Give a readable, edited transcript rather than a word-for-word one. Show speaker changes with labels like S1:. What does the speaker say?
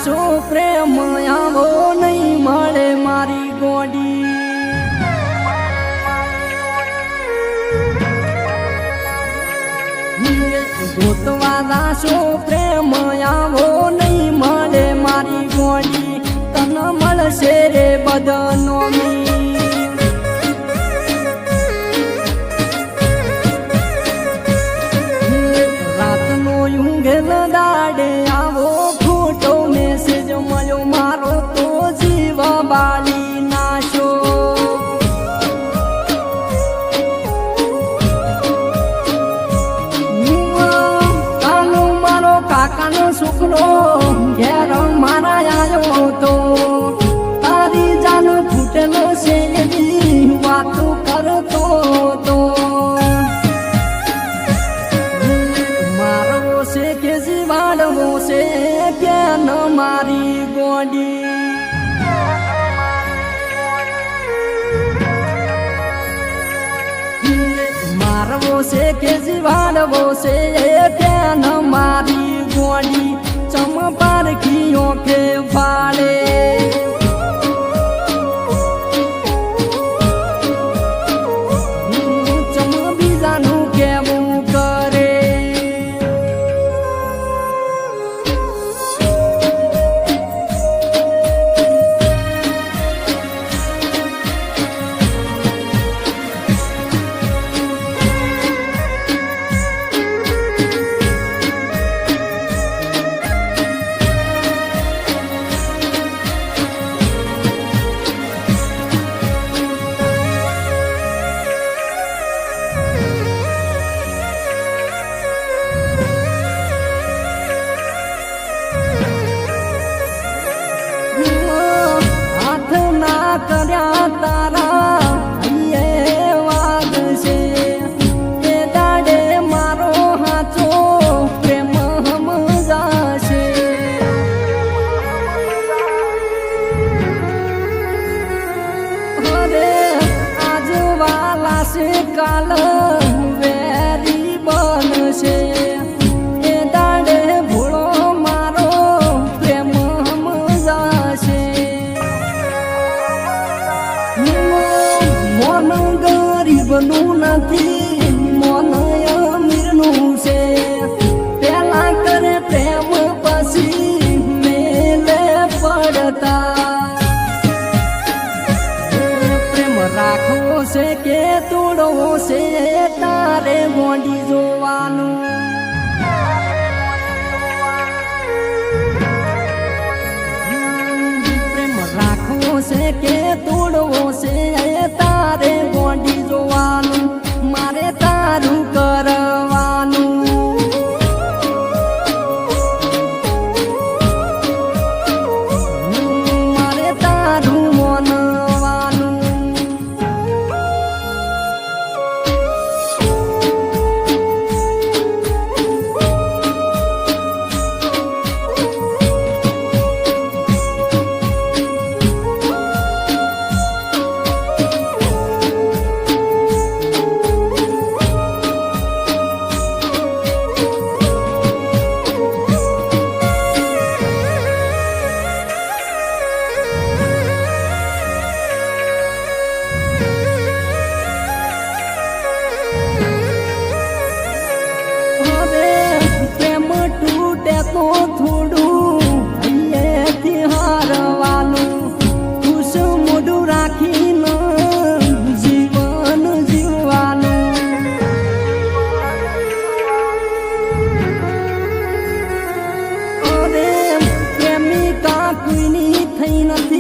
S1: દાસો પ્રેમ આવો નહીં મળે મારી ગોડી ગોતવા દાસો પ્રેમ આવો નહીં મળે મારી ગોડી તન મળશે રે બદનો રાતનો ઊંઘેલ દાડે આવો ખોટો મેસેજ મળ્યો મારો તો જીવ બાળી નાશો કાનો મારો કાકાનો છોકરો ઘેર મારા આવ્યો તો તારી જાન ફૂટેલો છે એવી વાતો કરતો તો મારવો છે કે જીવાડવો છે કે ન મારી ગોડી મારવો છે કે જીવાડવો છે કે ન મારી ગોડી ચમ પારખીઓ કે ફાળે ચમ બીજાનું કેવું કરે કર્યા તારા હૈયે વાગશે એ દાડે મારો હાચો પ્રેમ સમજાશે અરે આજ વાલા છે કાલ વેરી બનશે એ દાડે ભૂળો મારો પ્રેમ સમજાશે મોન ગરીબનું નથી મોન અમીરનું છે પેલા કરે પ્રેમ પછી મેલે પડતા પ્રેમ રાખવો છે કે તોડવો છે તારે ગોડી જોવાનું પ્રેમ રાખવો છે કે તોડવો છે તારે ગોડી જોવાનું મારે તારું કરવાનું મારે તારું માનવાનું તો થોડું હૈયેથી હારવાનું ખુશ મોઢું રાખીને જીવન જીવવાનું અરે પ્રેમિકા કોઈની થઈ નથી